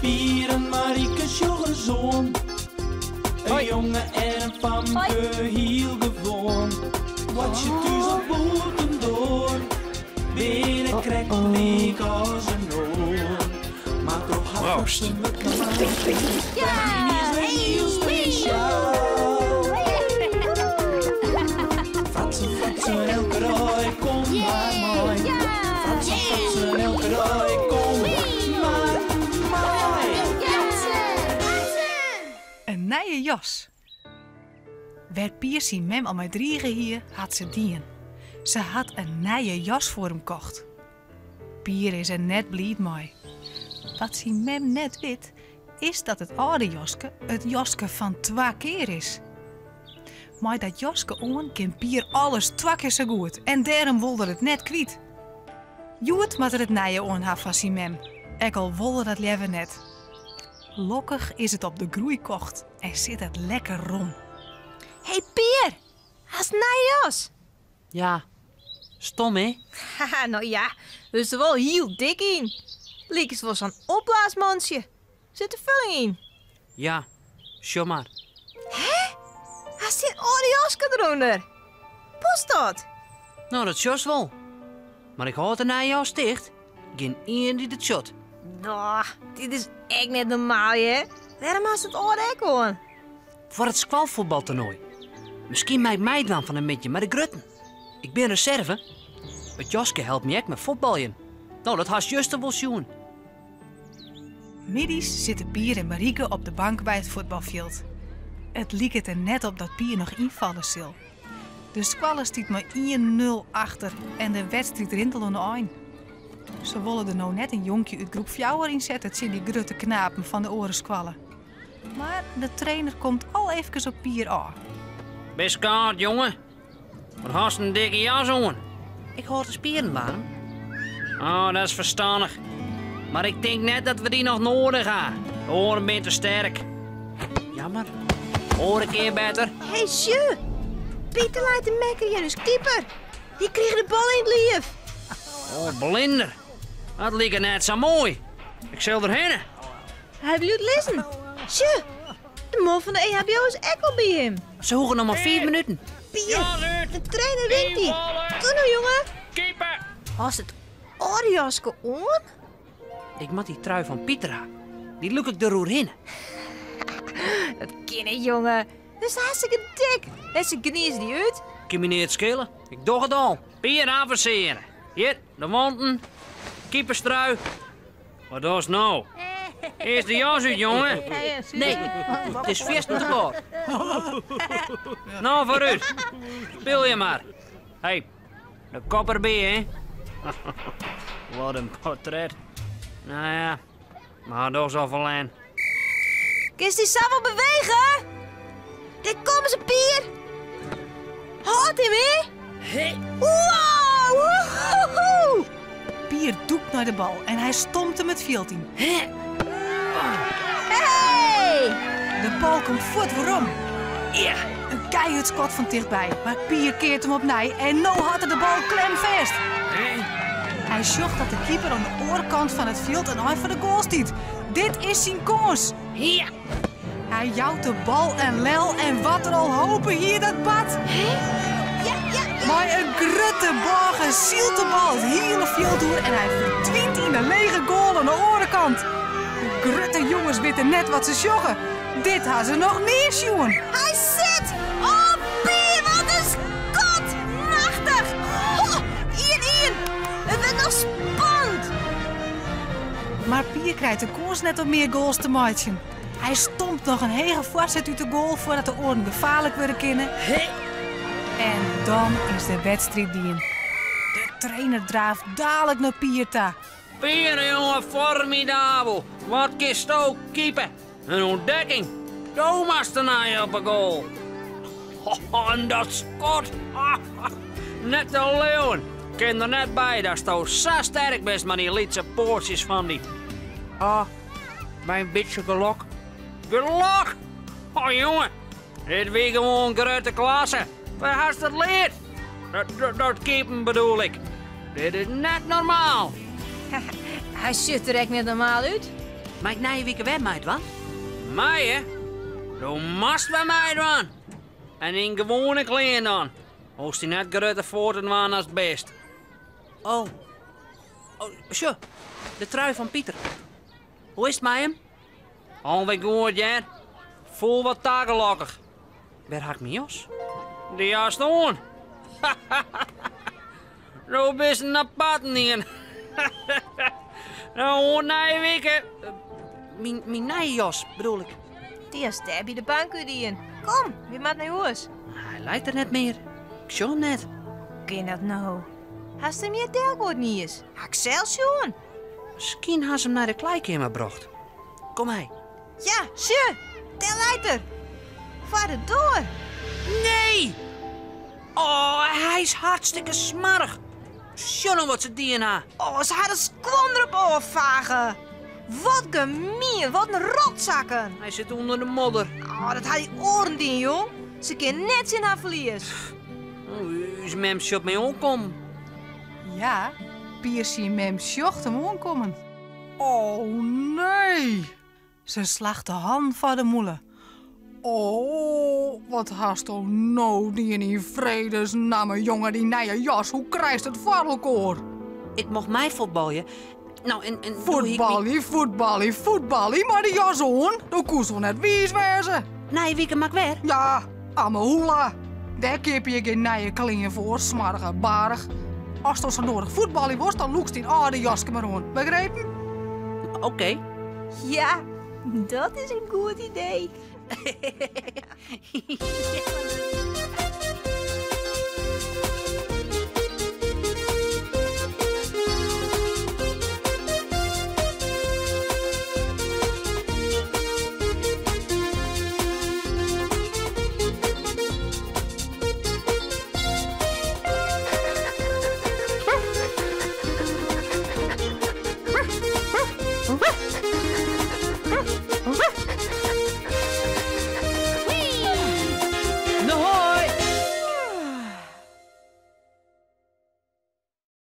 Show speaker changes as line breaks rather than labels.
Pier en Marieke sjoggen zoon. Een jongen en een famke heel gewoon. Wat je thuis op boten door. Binnen krijgt leek als een oor. Maar toch had ze me klaar. Ja, die is heel speciaal. Fratsen, elke rooi, kom maar mooi. Fratsen, elke rooi, kom maar mooi.
Een nieuwe jas. Werd Pier zien mem al met drieën hier, had ze dien. Ze had een nieuwe jas voor hem kocht. Pier is er net blied mee. Wat zien mem net weet, is dat het oude jaske het jaske van 2 keer is. Maar dat jaske on kan Pier alles 2 keer zo goed en daarom wilde het net kwijt. Joet moet er het nieuwe on have van zijn mem. Ik al wilde dat liever net. Lokkig is het op de groei kocht en zit het lekker rom.
Hey Pier, hast nieuwe jas?
Ja, stom hè?
Haha, nou ja, dus er wel heel dik in. Leek het wel zo'n opblaasmansje. Zit er vulling in?
Ja, show maar.
Hast die een oude jasje eronder? Post dat?
Nou, dat sjos wel. Maar ik houd er na jou sticht. Geen één die het shot.
Nou, dit is echt niet normaal, hè? Waarom hast het oude ook gewoon?
Voor het squalvoetbaltoernooi. Misschien maakt mij dan van een beetje met de grutten. Ik ben reserve. Het jaske helpt me echt met voetballen. Nou, dat haast juist wel zien.
Middags zitten Pier en Marieke op de bank bij het voetbalveld. Het liep het er net op dat Pier nog invallen zal. De squallen stiet maar 1-0 achter en de wedstrijd rintelde aan eind. Ze willen er nou net een jonkje uit groep 4 inzetten, zien die grutte knapen van de oren squallen. Maar de trainer komt al even op Pier aan.
Best kaart, jongen. Wat haast een dikke jas aan? Ik hoor de spieren warm. Oh, dat is verstandig. Maar ik denk net dat we die nog nodig hebben. De oren zijn te sterk. Jammer. Hoor een keer beter.
Hey, Sje! Pieter laat de mekker hier, dus keeper. Die kreeg de bal in het lief.
Oh, blinder. Dat lijkt net zo mooi. Ik zal erheen.
Hij wil het lezen. Sje! De man van de EHBO is echt wel bij hem.
Ze hoegen nog maar 4 minuten.
Pier, de trainer wint die. Doe nou, jongen.
Keeper!
Als het oude jasje on?
Ik moet die trui van Pieter aan. Die look ik er roerheen.
Dat ken ik, jongen. Dat is hartstikke dik. En ze geniet die uit.
Kan me niet schelen. Ik doe het al. Pier avanceren. Hier, de wanten. Keeperstrui. Wat is nou? Eerst de jas uit, jongen. Nee, het is feest te kort. Nou, vooruit. Speel je maar. Hey, de kop erbij, hè? Wat een portret. Nou ja, maar dat is al verlijn.
Kun je die samen bewegen? Dit komen ze, Pier. Houd hem, hè?
Hey.
Wow! Woehoehoe!
Pier doekt naar de bal en hij stompt hem het veld in.
Hey!
De bal komt voort waarom.
Ja.
Een keihard schot van dichtbij, maar Pier keert hem opnieuw en nou had hij de bal klemvast. Hij zocht dat de keeper aan de oorkant van het veld en hij voor de goal stiet. Dit is zijn kans.
Ja.
Hij jouwt de bal en lel en wat er al hopen hier dat bad.
Ja.
Maar een grutte bal zielt de bal het hele veld door en hij verdwijnt in de lege goal aan de orenkant. De grutte jongens weten net wat ze joggen. Dit hadden ze nog niet zien.
Hij zit! Oh, Pier, wat een skot! Machtig! Oh, 1-1! Het werd nog spannend!
Maar Pier krijgt de koers net om meer goals te maken. Hij stompt nog een hege voorzet uit de goal voordat de oren gevaarlijk worden kunnen. En dan is de wedstrijd die in. De trainer draaft dadelijk naar Pier toe.
Pier, jongen, formidabel. Wat kist ook keeper. Een ontdekking. Thomas ernaar op een goal. Oh, en dat schot. Net de leeuwen. Ik ken er net bij dat je zo sterk bent met die lietse poortjes van die. Mijn beetje gelok. Gelok? Oh, jongen. Dit weer gewoon grote klasse. Waar hast het leerd? Dat keepen bedoel ik. Dit is net normaal.
Hij ziet er echt niet normaal uit.
Mag ik na je week weer meid, wat?
Mij, hè? Du mast bij mij doen. En in gewone kleren dan. Als die net grote voeten waren als het best.
Oh, zo. De trui van Pieter. Hoe is het met hem?
Alweer goed, ja. Voel wat takellokkig.
Waar haak mijn jas?
Die jas aan. Nou bist een apart niet. Nou, nee, weken.
Mijn nieuwe jas, bedoel ik.
Die is daar bij de bank in. Kom, wie maakt naar huis?
Hij lijkt er net meer. Ik zie hem net.
Ken dat nou? Hast hem je deelgoed niet eens? Ik zelf schon.
Misschien had ze hem naar de kleikamer gebracht. Kom mee.
Ja, zie. Der leiter. Vaar de door.
Nee! Oh, hij is hartstikke smarig. Zie nou wat ze DNA.
Oh, ze hadden squander op overvagen. Wat gemeen, wat een rotzakken.
Hij zit onder de modder.
Oh, dat had je oren die, jong. Ze kan net in haar verlies.
Oh, is mem shop mee omkomen?
Ja, Piersie en mem sjocht hem aankomen. Oh nee! Ze slacht de hand van de moeder. Oh, wat haast toch nou die in vredesnaam, jongen, die nije jas. Hoe krijgt het voor elkaar?
Ik mocht mij voetballen. Nou, en doe ik niet...
Voetballie, maar die jas aan. Dan koest wel net wies wezen.
Nee, wieke maak weer.
Ja, amahula. Daar kip je geen nije klingen voor, smarige barig. Als het zo nodig voetballie was, dan loekst die oude jasje maar aan. Begrepen?
Oké.
Ja, dat is een goed idee.
Ja.